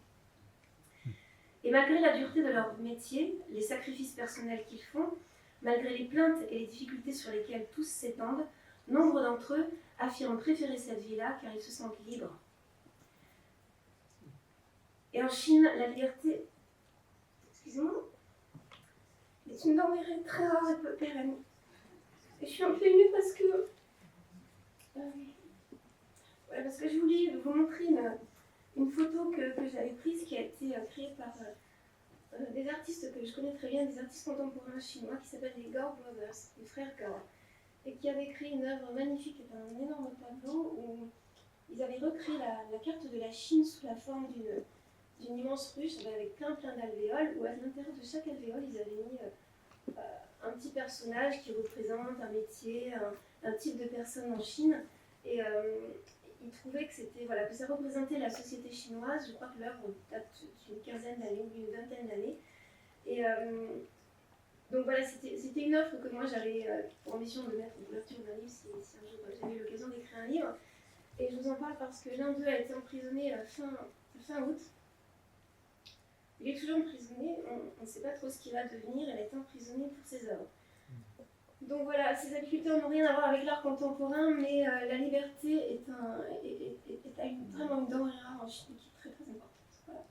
Et malgré la dureté de leur métier, les sacrifices personnels qu'ils font, malgré les plaintes et les difficultés sur lesquelles tous s'étendent, nombre d'entre eux affirment préférer cette vie-là car ils se sentent libres. Et en Chine, la liberté, excusez-moi, est une denrée très rare et peu pérenne. Et je suis un peu émue parce que, parce que je voulais vous montrer une photo que j'avais prise qui a été créée par des artistes que je connais très bien, des artistes contemporains chinois qui s'appellent les Gao Brothers, les frères Gao, et qui avaient créé une œuvre magnifique, un énorme tableau où ils avaient recréé la carte de la Chine sous la forme d'une immense ruche avec plein d'alvéoles, où à l'intérieur de chaque alvéole, ils avaient mis un petit personnage qui représente un métier, un type de personne en Chine. Et ils trouvaient que que ça représentait la société chinoise. Je crois que l'œuvre date d'une quinzaine d'années ou d'une vingtaine d'années. Et donc voilà, c'était une offre que moi j'avais pour ambition de mettre en couverture d'un livre si un jour j'avais eu l'occasion d'écrire un livre. Et je vous en parle parce que l'un d'eux a été emprisonné fin août. Il est toujours emprisonné, on ne sait pas trop ce qu'il va devenir, il a été emprisonné pour ses œuvres. Donc voilà, ces apiculteurs n'ont rien à voir avec l'art contemporain, mais la liberté est vraiment une denrée rare en Chine qui est très très importante. Voilà.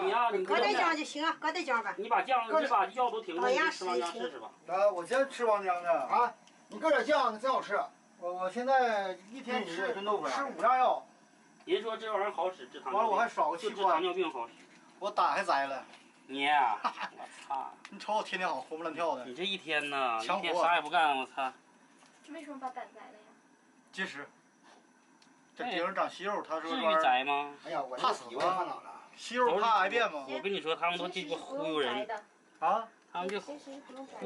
你呀，你搁点酱就行啊，搁点酱吧。你把药都停了，你吃王浆试试吧。我先吃王浆的啊，你搁点酱真好吃。我现在一天吃5样药。人说这玩意儿好使，治糖尿病。完了我还少个器官。治糖尿病好使。我胆还栽了。你呀，我操！你瞅我天天好活蹦乱跳的。你这一天呢，强一天啥也不干，我操！为什么把胆栽了呀？结石。这顶上长息肉，他说。至于栽吗？哎呀，我怕死吗？息肉怕癌变吗？我跟你说，他们都这个忽悠人。啊？他们就忽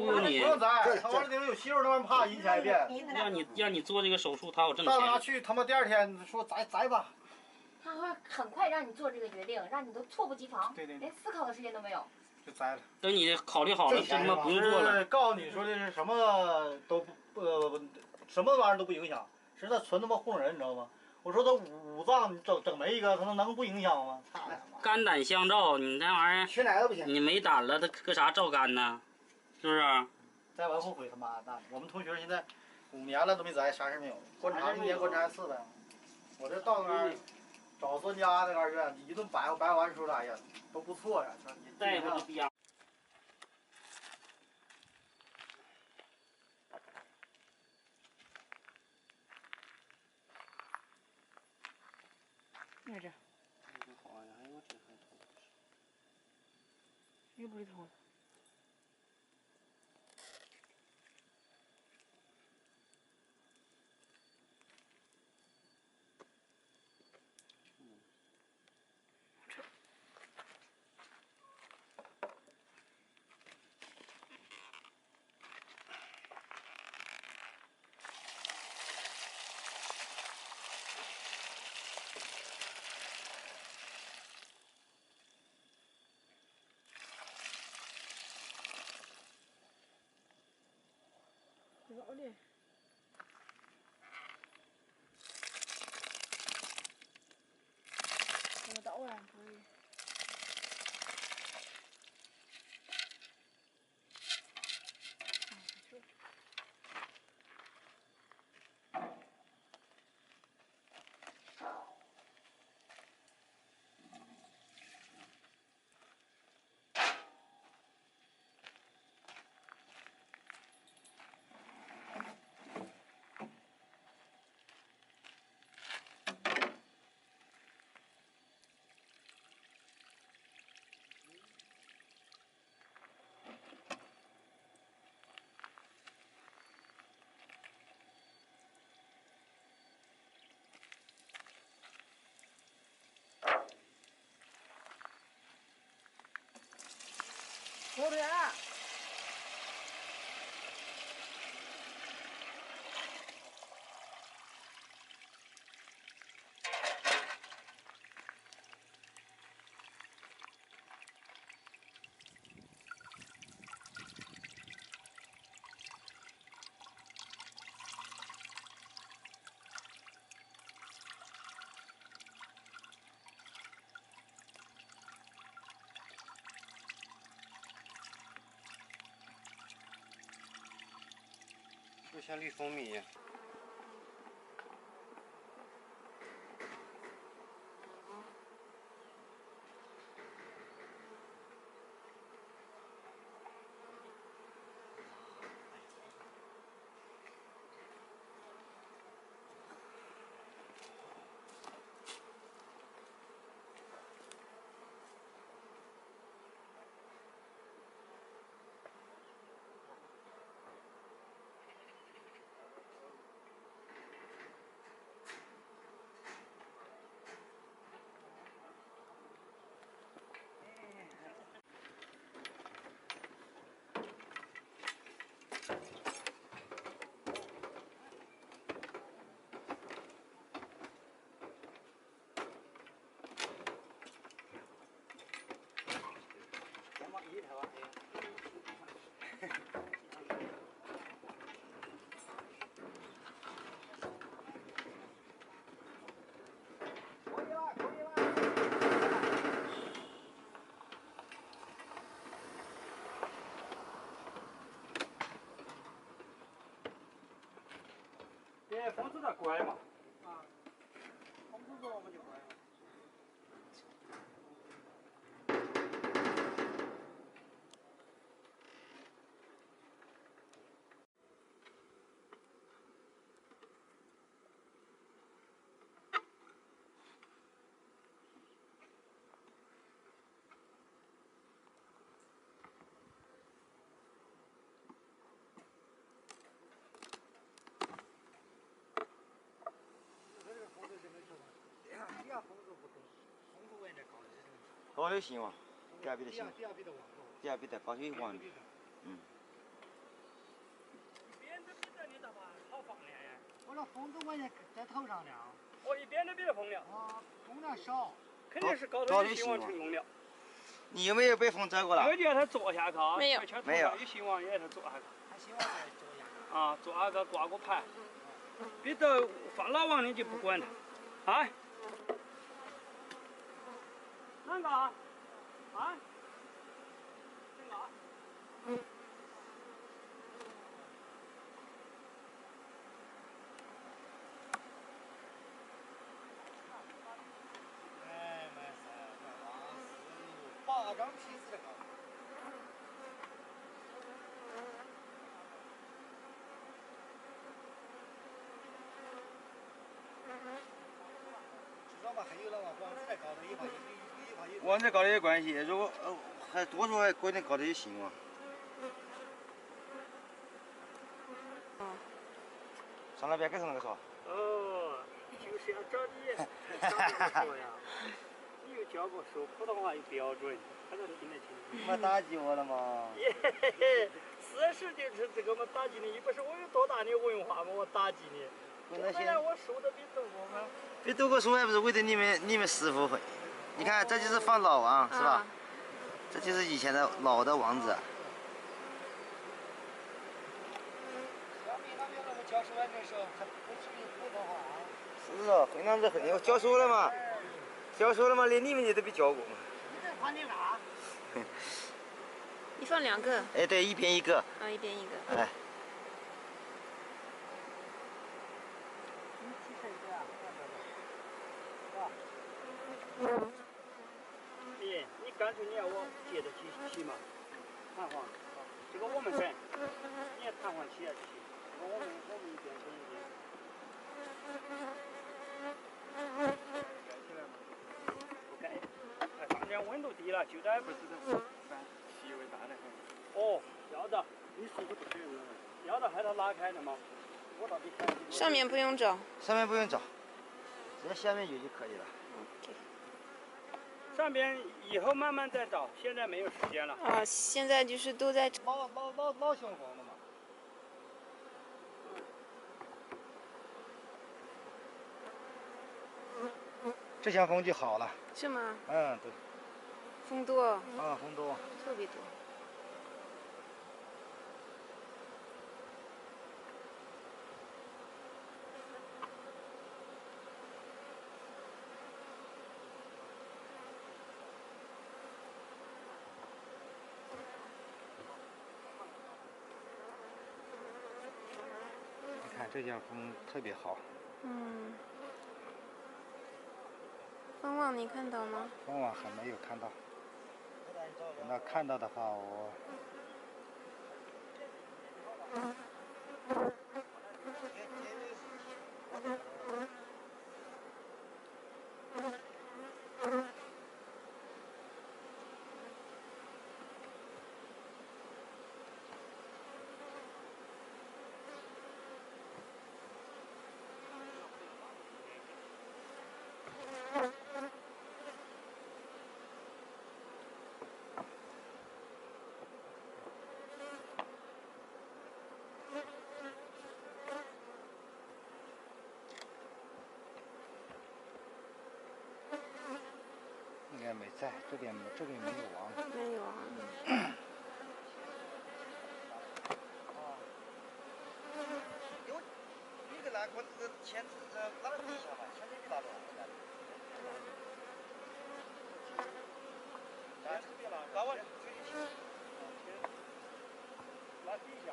悠你。不用栽，他往这顶上有息肉，那玩意怕引起癌变。让你做这个手术，他好挣钱。到那去他妈第2天说栽吧。他会很快让你做这个决定，让你都猝不及防，对，连思考的时间都没有。就栽了。等你考虑好了，他妈不用做了。告诉你说的是什么都什么玩意儿都不影响，是在纯他妈糊弄人，你知道吗？我说他5脏你整没一个，他能不影响吗？肝胆相照，你那玩意儿缺奶都不行。你没胆了，他搁啥照肝呢？是不是？栽完后悔他妈的！我们同学现在5年了都没栽，啥事没有。观察1年观察1次呗。我这到那儿找专家那个院，一顿摆完说哎呀都不错呀。大夫就逼样。那这。又不是头。老的。怎么捣啊？可以。后边啊！就像绿蜂蜜一样。对，风子的乖嘛。啊，风子多我们就乖了。高有希望，第二比的希望，第二比的旺。第二比的高有望。嗯。一边的比这里的话好放点呀。我这风都往前在头上了。哦，一边的比这风了。啊，风量少。肯定是高头有希望成功了。你有没有被风遮过了？有叫他坐下去啊，没有没有。有希望也是坐下去。他希望再坐下。啊，坐下去挂个牌。别到放老王的就不管了。啊？哪个？啊？哪个？哎，没事，8张皮子的高。知道吧？还有那个王子在高头，有。王子高头有关系，如果还多说还可能高头有希望。上那边给上那个说。哦，就是要找你才说呀。你又教过书，普通话又标准，他都听得清。没打击我了吗？耶嘿嘿，事实就是这个嘛，打击你，又不是我有多大的文化嘛，我打击你。哎呀，我书都比读过嘛。比读过书还不是为了你们师傅会？你看，这就是放老王，是吧？这就是以前的老的王子。小米那边那个教书那边时候还不至于普通话。是哦，会那子会，我教书了嘛？教书了嘛？连你们也都没教过嘛？你在放点啥？你放2个。哎，对，一边一个。啊，一边一个。哎。你干脆你要我接着骑嘛，弹簧，这个我们整，你也弹簧起下就行，这个我们一边整一边。盖起来嘛，不盖，哎，上点温度低了，就在不是这气味大得很。哦，要得，你说的不对，要得还得拉开的嘛，我到底看。上面不用找。上面不用找，只要下面有就可以了。上边以后慢慢再找，现在没有时间了。啊，现在就是都在。老雄风的嘛。这项风就好了。是吗？嗯，对。风多。啊，风多。特别多。你看这项风特别好。嗯。风望你看到吗？风望还没有看到。等到看到的话，我。应该没在，这边没有王。没有啊。有一个拉锅子牵拉到地下嘛，牵这个拉到。拉完吹进去。拉地下。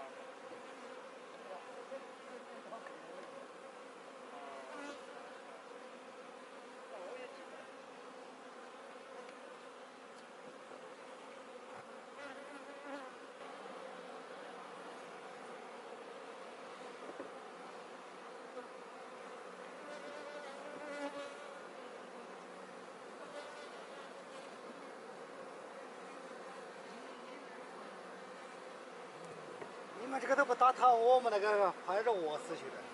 你们这个都不打套，我们那个快热死去了。